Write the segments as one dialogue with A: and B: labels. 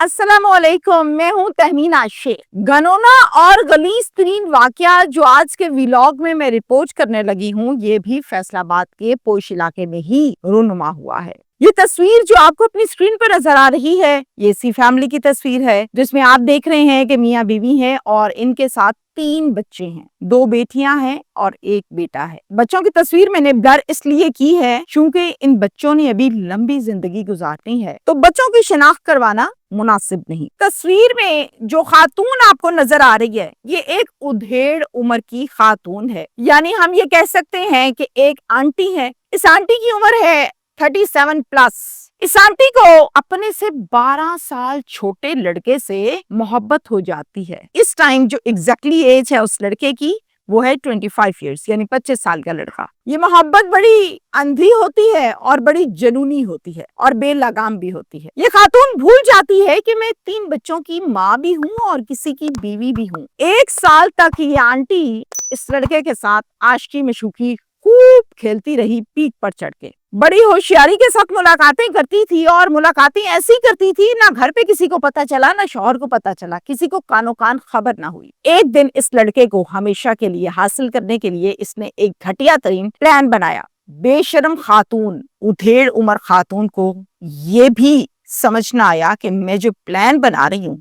A: السلام علیکم، میں ہوں تہمین شیخ۔ گنونا اور غلیظ ترین واقعہ جو آج کے ویلاگ میں رپورٹ کرنے لگی ہوں، یہ بھی فیصل آباد کے پوش علاقے میں ہی رونما ہوا ہے۔ یہ تصویر جو آپ کو اپنی اسکرین پر نظر آ رہی ہے، یہ اسی فیملی کی تصویر ہے جس میں آپ دیکھ رہے ہیں کہ میاں بیوی ہیں اور ان کے ساتھ 3 بچے ہیں، 2 بیٹیاں ہیں اور 1 بیٹا ہے۔ بچوں کی تصویر میں نے بلر اس لیے کی ہے چونکہ ان بچوں نے ابھی لمبی زندگی گزارنی ہے، تو بچوں کی شناخت کروانا مناسب نہیں۔ تصویر میں جو خاتون آپ کو نظر آ رہی ہے، یہ ایک ادھیڑ عمر کی خاتون ہے، یعنی ہم یہ کہہ سکتے ہیں کہ ایک آنٹی ہے۔ اس آنٹی کی عمر ہے 37 پلس۔ اس آنٹی کو اپنے سے 12 سال چھوٹے لڑکے سے محبت ہو جاتی ہے۔ اس ٹائم جو ایگزیکٹلی ایج ہے اس لڑکے کی، وہ ہے 25 ایئرس، یعنی 25 سال کا لڑکا۔ یہ محبت بڑی اندھی ہوتی ہے اور بڑی جنونی ہوتی ہے اور بے لگام بھی ہوتی ہے۔ یہ خاتون بھول جاتی ہے کہ میں 3 بچوں کی ماں بھی ہوں اور کسی کی بیوی بھی ہوں۔ 1 سال تک یہ آنٹی اس لڑکے کے ساتھ عاشقی مشوقی خوب کھیلتی رہی، پیٹ پر چڑھ کے۔ بڑی ہوشیاری کے ساتھ ملاقاتیں کرتی تھی اور ملاقاتیں ایسی کرتی تھی، نہ گھر پہ کسی کو پتا چلا، نہ شوہر کو پتا چلا، کسی کو کانوں کان خبر نہ ہوئی۔ ایک دن اس لڑکے کو ہمیشہ کے لیے حاصل کرنے کے لیے اس نے ایک گھٹیا ترین پلان بنایا۔ بے شرم خاتون، ادھیڑ عمر خاتون کو یہ بھی سمجھنا آیا کہ میں جو پلان بنا رہی ہوں،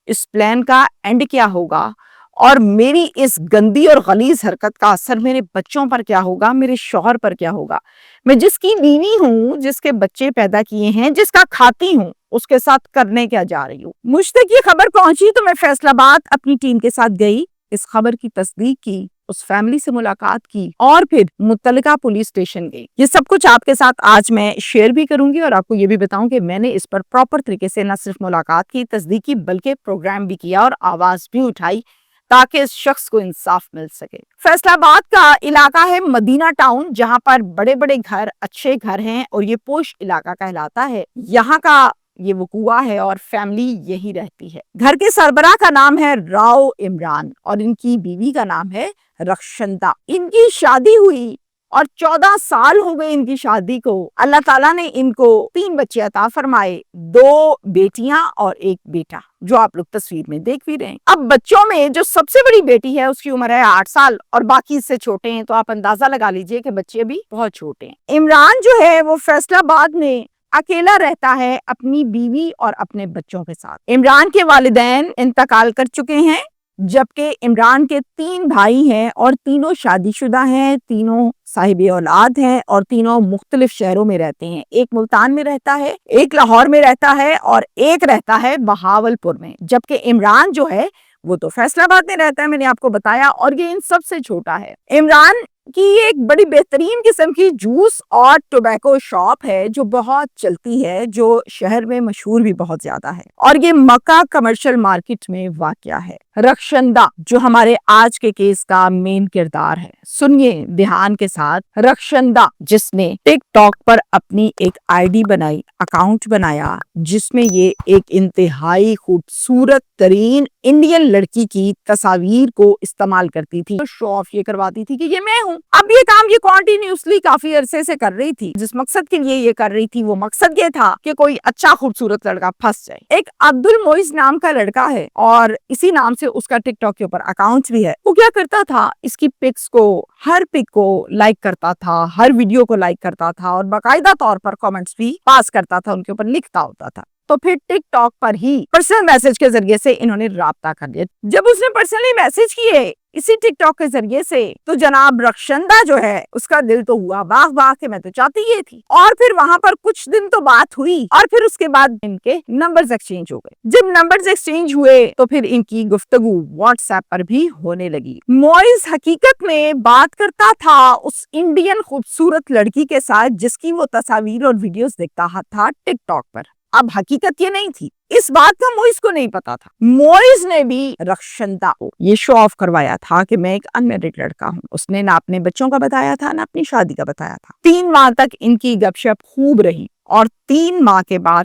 A: اس پلان کا اینڈ کیا ہوگا اور میری اس گندی اور غلیظ حرکت کا اثر میرے بچوں پر کیا ہوگا، میرے شوہر پر کیا ہوگا۔ میں جس کی بیوی ہوں، جس کے بچے پیدا کیے ہیں، جس کا کھاتی ہوں، اس کے ساتھ کرنے کیا جا رہی ہوں۔ مجھ تک یہ خبر پہنچی تو میں فیصل آباد اپنی ٹیم کے ساتھ گئی، اس خبر کی تصدیق کی، اس فیملی سے ملاقات کی اور پھر متعلقہ پولیس اسٹیشن گئی۔ یہ سب کچھ آپ کے ساتھ آج میں شیئر بھی کروں گی اور آپ کو یہ بھی بتاؤں کہ میں نے اس پر پراپر طریقے سے نہ صرف ملاقات کی، تصدیق کی، بلکہ پروگرام بھی کیا اور آواز بھی اٹھائی تاکہ اس شخص کو انصاف مل سکے۔ فیصل آباد کا علاقہ ہے مدینہ ٹاؤن، جہاں پر بڑے بڑے گھر، اچھے گھر ہیں اور یہ پوش علاقہ کہلاتا ہے۔ یہاں کا یہ وقوع ہے اور فیملی یہی رہتی ہے۔ گھر کے سربراہ کا نام ہے راؤ عمران اور ان کی بیوی کا نام ہے رخشندہ۔ ان کی شادی ہوئی اور 14 سال ہو گئے ان کی شادی کو۔ اللہ تعالیٰ نے ان کو 3 بچے عطا فرمائے، 2 بیٹیاں اور 1 بیٹا، جو آپ لوگ تصویر میں دیکھ بھی رہے ہیں۔ اب بچوں میں جو سب سے بڑی بیٹی ہے اس کی عمر ہے 8 سال اور باقی اس سے چھوٹے ہیں، تو آپ اندازہ لگا لیجئے کہ بچے ابھی بہت چھوٹے ہیں۔ عمران جو ہے وہ فیصل آباد میں اکیلا رہتا ہے اپنی بیوی اور اپنے بچوں کے ساتھ۔ عمران کے والدین انتقال کر چکے ہیں، جبکہ عمران کے 3 بھائی ہیں اور تینوں شادی شدہ ہیں، تینوں صاحب اولاد ہیں اور تینوں مختلف شہروں میں رہتے ہیں۔ ایک ملتان میں رہتا ہے، ایک لاہور میں رہتا ہے اور ایک رہتا ہے بہاولپور میں، جبکہ عمران جو ہے وہ تو فیصل آباد میں رہتا ہے، میں نے آپ کو بتایا، اور یہ ان سب سے چھوٹا ہے۔ عمران کی ایک بڑی بہترین قسم کی جوس اور ٹوبیکو شاپ ہے جو بہت چلتی ہے، جو شہر میں مشہور بھی بہت زیادہ ہے، اور یہ مکہ کمرشل مارکیٹ میں واقع ہے۔ رخشندہ جو ہمارے آج کے کیس کا مین کردار ہے، سنیے دھیان کے ساتھ۔ رخشندہ جس نے ٹک ٹاک پر اپنی ایک آئی ڈی بنائی، اکاؤنٹ بنایا، جس میں یہ ایک انتہائی خوبصورت ترین انڈین لڑکی کی تصاویر کو استعمال کرتی تھی، شو آف یہ کرواتی تھی کہ یہ میں ہوں۔ اب یہ کام یہ کنٹینیوسلی کافی عرصے سے کر رہی تھی۔ جس مقصد کے لیے یہ کر رہی تھی، وہ مقصد یہ تھا کہ کوئی اچھا خوبصورت لڑکا پھنس جائے۔ ایک عبد المعز نام کا لڑکا ہے اور اسی نام سے اس کا ٹک ٹاک کے اوپر اکاؤنٹ بھی ہے۔ وہ کیا کرتا تھا، اس کی پکس کو، ہر پک کو لائک کرتا تھا، ہر ویڈیو کو لائک کرتا تھا اور باقاعدہ طور پر کامنٹس بھی پاس کرتا تھا، ان کے اوپر لکھتا ہوتا تھا۔ تو پھر ٹک ٹاک پر ہی پرسنل میسج کے ذریعے سے انہوں نے رابطہ کر لیا۔ جب اس نے پرسنلی میسج کیے اسی ٹک ٹاک کے ذریعے سے، تو جناب رخشندہ جو ہے اس کا دل تو ہوا باغ باغ کہ میں تو چاہتی یہ تھی، اور پھر وہاں پر کچھ دن تو بات ہوئی اور پھر اس کے بعد ان کے نمبرز ایکسچینج ہو گئے۔ جب نمبرز ایکسچینج ہوئے تو پھر ان کی گفتگو واٹس ایپ پر بھی ہونے لگی۔ معز حقیقت میں بات کرتا تھا اس انڈین خوبصورت لڑکی کے ساتھ جس کی وہ تصاویر اور ویڈیوز دیکھتا تھا ٹک ٹاک پر۔ اب حقیقت یہ نہیں تھی، اس بات کا معز کو نہیں پتا تھا۔ معز نے بھی رخشندہ کو یہ شو آف کروایا تھا کہ میں ایک ان میرڈ لڑکا ہوں۔ اس نے نہ اپنے بچوں کا بتایا تھا، نہ اپنی شادی کا بتایا تھا۔ 3 ماہ تک ان کی گپ شپ خوب رہی اور 3 ماہ کے بعد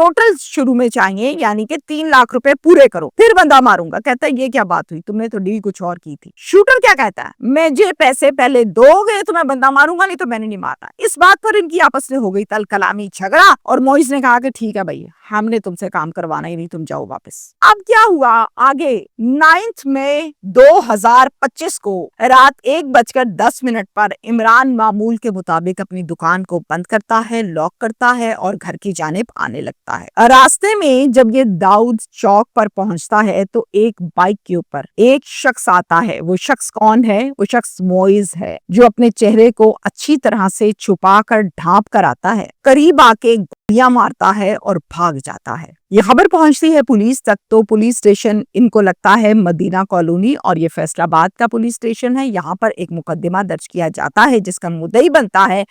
A: ٹوٹل شروع میں چاہیے, یعنی کہ 3 لاکھ روپے پورے کرو پھر بندہ ماروں گا. کہتا ہے یہ کیا بات ہوئی, تم نے تو ڈیل کچھ اور کی تھی. شوٹر کیا کہتا ہے, مجھے پیسے پہلے دو گے تو میں بندہ ماروں گا, نہیں تو میں نے نہیں مارا. اس بات پر ان کی آپس میں ہو گئی تل کلامی, جھگڑا, اور موئز نے کہا کہ ٹھیک ہے بھائی, ہم نے تم سے کام کروانا ہی نہیں, تم جاؤ واپس. اب کیا ہوا آگے, 9 مئی 2025 کو رات 1:10 پر عمران معمول کے مطابق اپنی دکان کو بند کرتا ہے, لاک کرتا ہے اور گھر کی جانب آنے لگتا ہے. راستے میں جب یہ داؤد چوک پر پہنچتا ہے تو ایک بائک کے اوپر ایک شخص آتا ہے. وہ شخص کون ہے؟ وہ شخص موئز ہے, جو اپنے چہرے کو اچھی طرح سے چھپا کر ڈھانپ کر آتا ہے, قریب آ کے گولیاں مارتا ہے اور بھاگ جاتا ہے. یہ خبر پہنچتی ہے پولیس تک تو پولیس اسٹیشن ان کو لگتا ہے مدینہ کالونی, اور یہ فیصل آباد کا پولیس اسٹیشن ہے. یہاں پر ایک مقدمہ درج کیا جاتا ہے جس کا مدعی بنتا ہے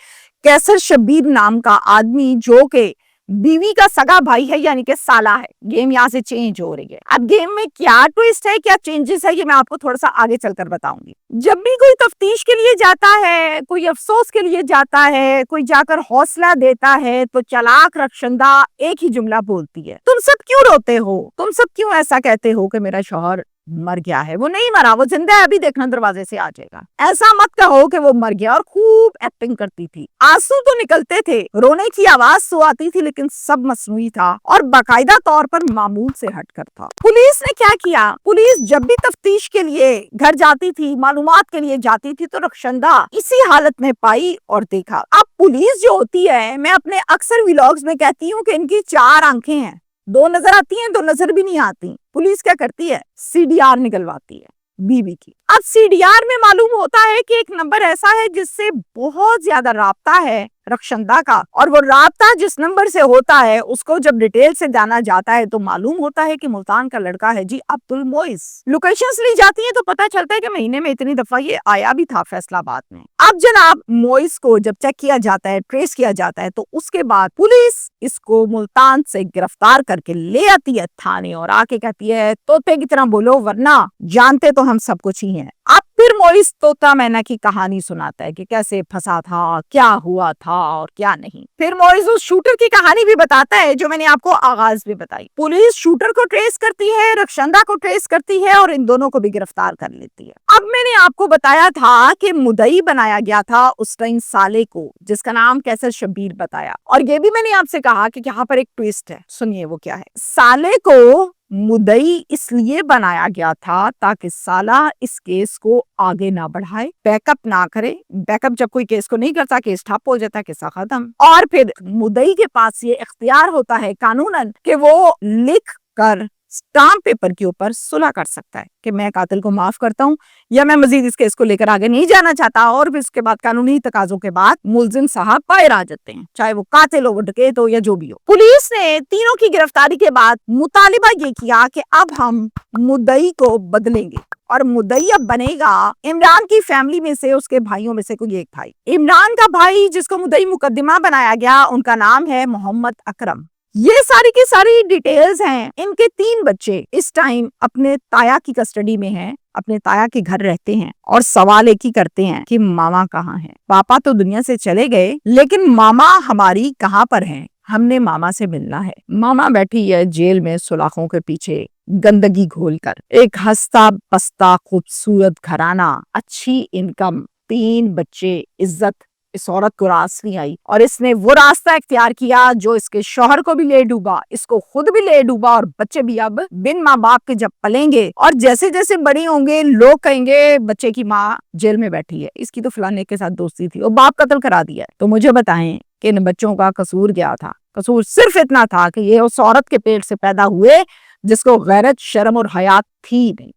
A: کیسر شبیر نام کا آدمی, جو کہ بیوی کا سگا بھائی ہے, یعنی کہ سالہ ہے. گیم یہاں سے چینج ہو رہی ہے. اب گیم میں کیا ٹویسٹ ہے, کیا چینجز ہے, یہ میں آپ کو تھوڑا سا آگے چل کر بتاؤں گی. جب بھی کوئی تفتیش کے لیے جاتا ہے, کوئی افسوس کے لیے جاتا ہے, کوئی جا کر حوصلہ دیتا ہے, تو چلاک رخشندہ ایک ہی جملہ بولتی ہے, تم سب کیوں روتے ہو, تم سب کیوں ایسا کہتے ہو کہ میرا شوہر مر گیا ہے. وہ نہیں مرا, وہ زندہ ہے, ابھی دیکھنا دروازے سے آ جائے گا. ایسا مت کہو کہ وہ مر گیا. اور خوب ایکٹنگ کرتی تھی, آنسو تو نکلتے تھے, رونے کی آواز تو آتی تھی, لیکن سب مصنوعی تھا اور باقاعدہ طور پر معمول سے ہٹ کر تھا. پولیس نے کیا کیا, پولیس جب بھی تفتیش کے لیے گھر جاتی تھی, معلومات کے لیے جاتی تھی, تو رخشندہ اسی حالت میں پائی اور دیکھا. اب پولیس جو ہوتی ہے, میں اپنے اکثر ویلاگز میں کہتی ہوں کہ ان کی 4 آنکھیں ہیں, 2 نظر آتی ہیں, 2 نظر بھی نہیں آتی. پولیس کیا کرتی ہے, CDR نکلواتی ہے بیوی کی. اب CDR میں معلوم ہوتا ہے کہ ایک نمبر ایسا ہے جس سے بہت زیادہ رابطہ ہے رخشندہ کا, اور وہ رابطہ جس نمبر سے ہوتا ہے اس کو جب ڈیٹیل سے جانا جاتا ہے تو معلوم ہوتا ہے کہ ملتان کا لڑکا ہے جی عبد الموئز. لوکیشنز لی جاتی ہیں تو پتہ چلتا ہے کہ مہینے میں اتنی دفعہ یہ آیا بھی تھا فیصل آباد میں. اب جناب موئز کو جب چیک کیا جاتا ہے, ٹریس کیا جاتا ہے, تو اس کے بعد پولیس اس کو ملتان سے گرفتار کر کے لے آتی ہے تھانے, اور آ کے کہتی ہے طوطے کی طرح بولو ورنہ جانتے تو ہم سب کچھ ہی ہیں. اب پھر موئز طوطا مینا کی کہانی سناتا ہے کہ کیسے پھنسا تھا, کیا ہوا تھا اور کیا نہیں. پھر موئز اس شوٹر کی کہانی بھی بتاتا ہے جو میں نے آپ کو آغاز میں بتائی. پولیس شوٹر کو ٹریس کرتی ہے, رخشندہ کو ٹریس کرتی ہے, اور ان دونوں کو بھی گرفتار کر لیتی ہے. اب میں نے آپ کو بتایا تھا کہ مدعی بنایا گیا تھا اس ٹائم سالے کو, جس کا نام کیسر شبیر بتایا, اور یہ بھی میں نے آپ سے کہا کہ یہاں پر ایک ٹویسٹ ہے. سنیے وہ کیا ہے. سالے کو مدعی اس لیے بنایا گیا تھا تاکہ سالہ اس کیس کو آگے نہ بڑھائے, بیک اپ نہ کرے. بیک اپ جب کوئی کیس کو نہیں کرتا, کیس ٹھپ ہو جاتا, قصہ ختم. اور پھر مدعی کے پاس یہ اختیار ہوتا ہے قانوناً کہ وہ لکھ کر اسٹامپ پیپر کے اوپر صلح کر سکتا ہے کہ میں قاتل کو معاف کرتا ہوں, یا میں مزید اس کیس کو لے کر آگے نہیں جانا چاہتا. اور پھر اس کے بعد قانونی تقاضوں کے بعد ملزم صاحب باہر آ جاتے ہیں, چاہے وہ قاتل ہو, وہ ڈکیت ہو, یا جو بھی ہو. پولیس نے تینوں کی گرفتاری کے بعد مطالبہ یہ کیا کہ اب ہم مدعی کو بدلیں گے, اور مدعی اب بنے گا عمران کی فیملی میں سے, اس کے بھائیوں میں سے کوئی ایک بھائی. عمران کا بھائی جس کو مدعی مقدمہ بنایا گیا, ان کا نام ہے محمد اکرم. یہ ساری کی ساری ڈیٹیلز ہیں. ان کے 3 بچے اس ٹائم اپنے تایا کی کسٹڈی میں ہیں, اپنے تایا کے گھر رہتے ہیں, اور سوال ایک ہی کرتے ہیں کہ ماما کہاں ہیں. پاپا تو دنیا سے چلے گئے, لیکن ماما ہماری کہاں پر ہیں, ہم نے ماما سے ملنا ہے. ماما بیٹھی ہے جیل میں سلاخوں کے پیچھے گندگی گھول کر. ایک ہستا بستا خوبصورت گھرانہ, اچھی انکم, 3 بچے, عزت. اس عورت کو راس نہیں آئی, اور اس نے وہ راستہ اختیار کیا جو اس کے شوہر کو بھی لے ڈوبا, اس کو خود بھی لے ڈوبا, اور بچے بھی اب بن ماں باپ کے جب پلیں گے اور جیسے جیسے بڑی ہوں گے, لوگ کہیں گے بچے کی ماں جیل میں بیٹھی ہے, اس کی تو فلانے کے ساتھ دوستی تھی, اور باپ قتل کرا دیا ہے. تو مجھے بتائیں کہ ان بچوں کا قصور کیا تھا؟ قصور صرف اتنا تھا کہ یہ اس عورت کے پیٹ سے پیدا ہوئے جس کو غیرت, شرم اور حیات تھی نہیں.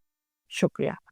A: شکریہ.